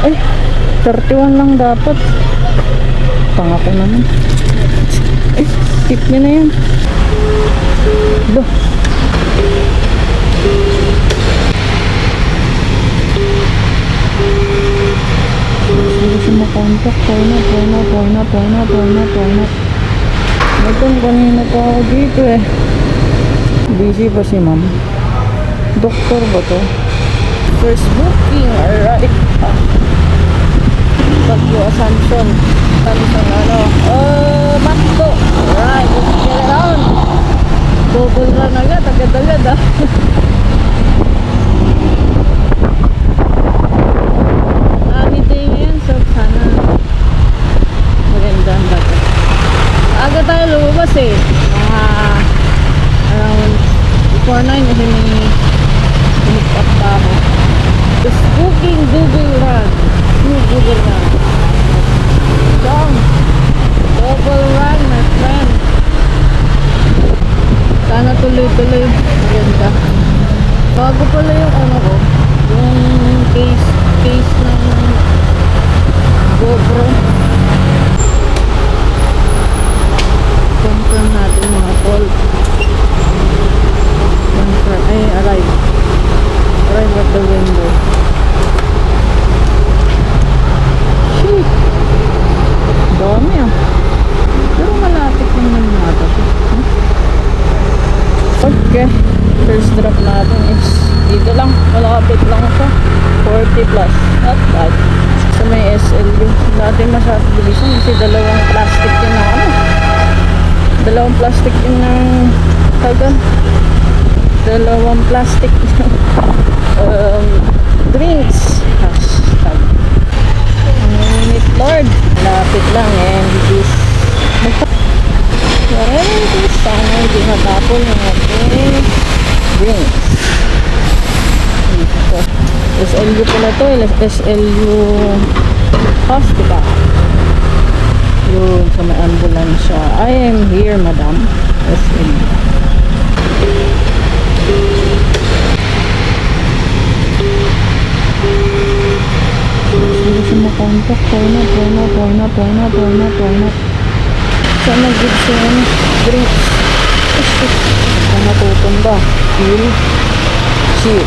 Ay, 31 lang dapat. Tanga ko naman. Ay, tip niya na yan. Ba? Hindi siya makontak. Point up. Nagkang kanina pa ako dito eh. Busy pa si ma'am. Doktor ba to? First booking, alright. Bagyo Assumption. Matko. Alright, let's get it on. Double run agad ah. Holiday ngayon, so sana maganda ang dagat. Aga tayo lumabas eh. Mga around before 9 kasi may pick-up pa ako. Just booking double run. Double run, my friend. Sana tuloy-tuloy. Maganda. Bago pala yung ano ko. Yung case ng GoPro. Confirm natin mga call. Confirm. Ay, arrive at the window. Shoot! Dami ah. Pero malapit naman nata. Okay. First drop natin is dito lang. Malapit lang siya. 40 plus. Not bad. Sa may SLU. Dati masyadong bilisan kasi dalawang plastic yun na ano. Dalawang plastic yun ng tagal. Dalawang plastic drinks. Hashtag. Ngunit Lord, lapit lang and this sana hindi matapon yung ating drinks. Dito. SLU pala to. SLU Hospital. Yun, sa may ambulansya. I am here, madam. SLU. Hindi siya makontak. Point up. Sana good siya yung drinks. Saan natutumba? Chill.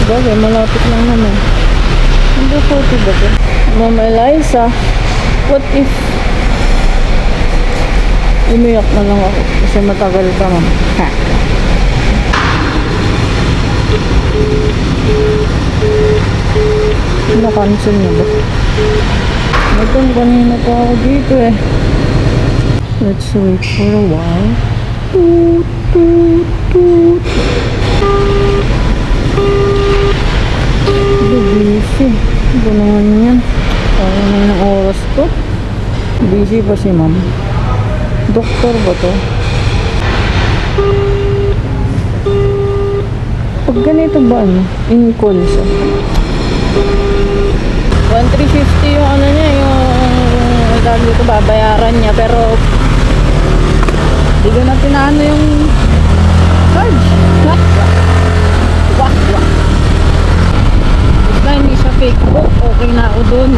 Bagay, malapit lang naman. Hindi po ito ba ito? Mama Eliza, what if umiyak na lang ako kasi matagal pa ma'am. Ha? Na-cancel niya ba? Nagkang kanina pa ako dito eh. Let's wait for a while. Toot. Busy. Ito naman yan. Parang na yung oras ko. Busy pa si ma'am. Doktor ba to? Pag ganito ba ano? In-call siya. 1,350 yung ano niya, yung tawag dito, babayaran niya, pero hindi ko na pinaano yung charge. Wak. Basta hindi siya fake book, okay na ako dun.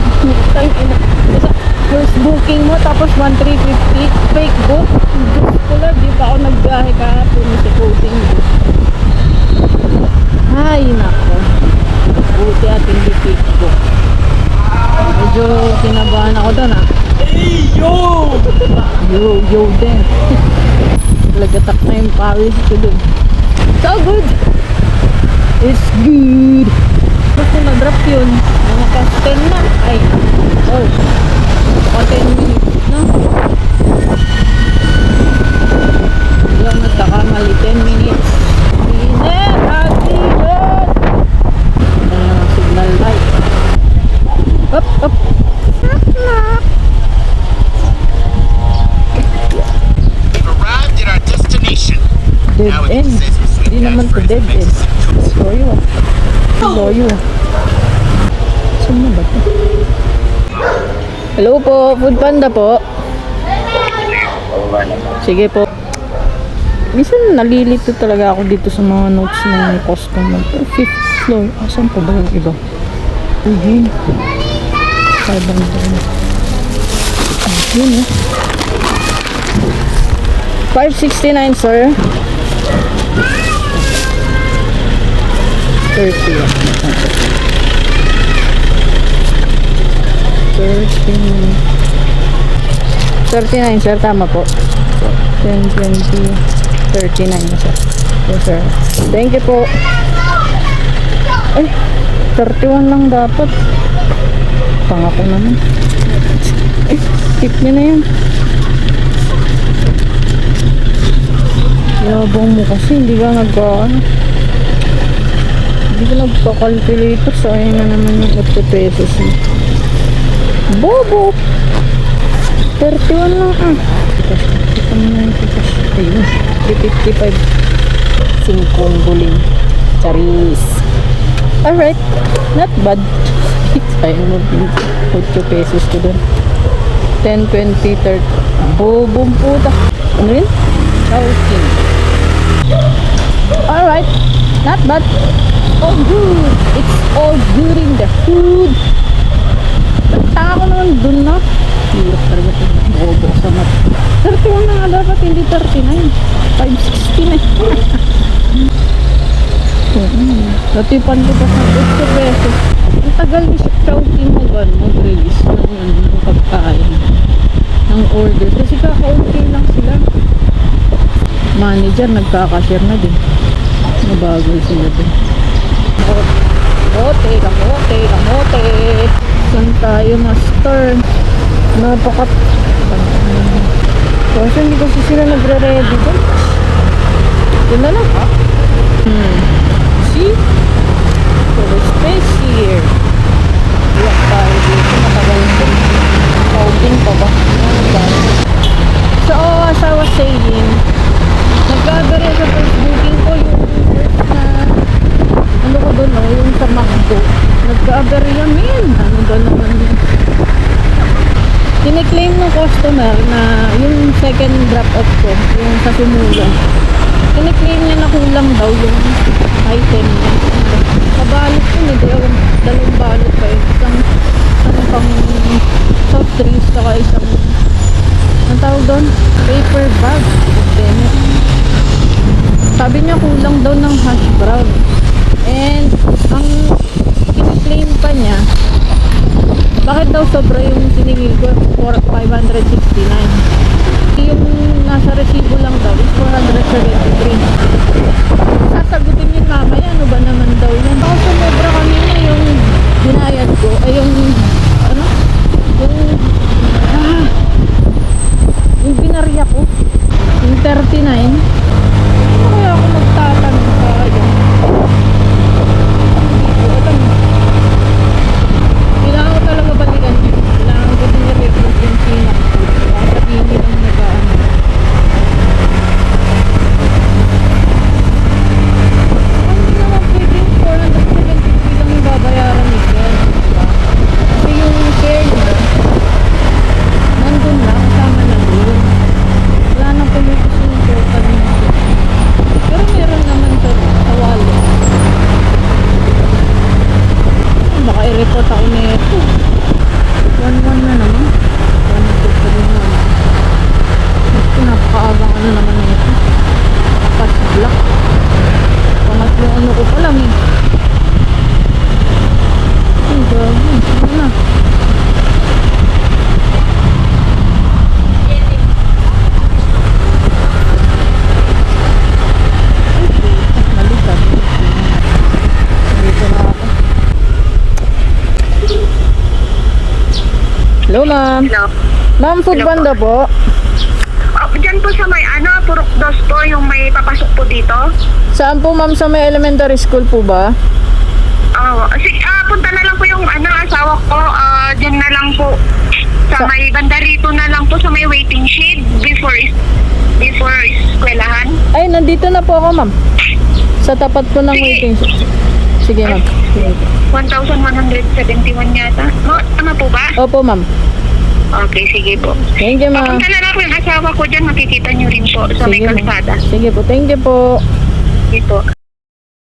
First booking mo, tapos 1,350 fake book. Diyos ko lang, di pa ako nagbiyahe kahapon sa coding book. Ay, nako. Buti at hindi fake book. Medyo kinabahan ako doon ah. Hey, yo! Yo din. Lagatak na yung pawis ko doon. So good! It's good! Basta na-drop yun. Mga past 10 na. Ay, oh. Baka 10 minutes na. Yung nagkakamali 10 minutes. Minute! Agilot! Ano yung signal light? Up! Knock! Arrived at our destination. Dead end. Hindi naman to dead end. Loyo. Saan na ba ito? Hello po, Food Panda po. Sige po. Minsan nalilito talaga ako dito sa mga notes ng customer. 5th floor. Asan pa ba yung iba? Yun. 500. Yun eh. 569 sir. 30. 39 sir, tama po. 10, 20, 39 sir. Yes sir. Thank you po. Ay, 31 lang dapat. Pangako naman. Ay, tip nyo na yan. Yabang mo kasi, hindi ka hindi ka nagpa-calculator. Sayang na naman yung 8 pesos mo. Bobo! 31 lang ah. Ito mo na yung tikas. Ayun, 355. 5 buling. Charis. Alright, not bad. Sayang mo 8 pesos ko dun. 10, 20, 30. Bobong puta. Ano yun? Chowking. Alright, not bad. All good. It's all good in the food. Tanga ko naman dun na. Hirap talaga ito. Bobo sa mat. 31 na nga dapat, hindi 39. 560 na. Natipan ko pa sa 8 pesos. Ang tagal ni Chowking mag-release ng pagkain ng order. Kasi kaka-okay lang sila. Manager, nagkakashare na din. Mabagal sila din. Kamote. Saan tayo, master? Napakat... Kasi hindi kasi sila nagre-ready doon. Yun na lang. See? So the space here. Iyak tayo dito. Matagal din. Outing pa ba? So as I was saying, nag-gather sa first booking ko yung first na ano ko doon, no? Yung sa McDo. Nag-gather yun, man. Ano ba naman yun? Kiniklaim ng customer na yung second drop-off ko, yung sa Sumula. Kiniklaim niya na kulang daw yung item niya. Kabalot yun, hindi ako dalawang balot pa yun. Isang pang soft drinks, saka isang ang tawag doon? Paper bag. Sabi niya kulang daw ng hash brown. And ang kiniklaim pa niya, bakit daw sobra yung siningil ko for 569? Yung nasa resibo lang daw is 473. Sasagutin yun mamaya, ano ba naman daw yan? Ako sumobra kanina yung binayad ko, ay yung ano? Yung binarya ko, yung 39. Ano kaya ako magtatanong sa yun? Kailangan ko talaga balikan yun. Kailangan ko din i-record yung sinak ko. Sabihin nyo lang nag-ano. Hindi naman pwedeng 473 lang yung babayaran ni Ken. Kasi yung share niya, nandun lang, kasama na doon. Wala na po yung total niya. Pero meron naman sa wallet. Baka i-report ako na ito. 1-1 na naman. 1-2 pa din naman. Ito, napakaabang ano naman na ito. Pass block. Pangatlong ano ko pa lang eh. Ay, grabe. Ano na? Maligad. Dito na ako. Hello, ma'am. Hello. Ma'am, food Hello banda po. Diyan po sa may Purok Dos po, yung may papasok po dito. Saan po, ma'am? Sa may elementary school po ba? Punta na lang po yung asawa ko. Diyan na lang po. Sa may banda rito na lang po sa may waiting shed before eskwelahan. Ay, nandito na po ako, ma'am. Sa tapat po ng Sige. waiting. Sige, ma'am. Sige. 1,171 yata. Tama po ba? Opo, ma'am. Okay, sige po. Thank you, ma'am. Punta na lang po yung asawa ko dyan. Makikita nyo rin po sa may Sige, ma'am. kalsada. Sige po. Thank you po. Sige po.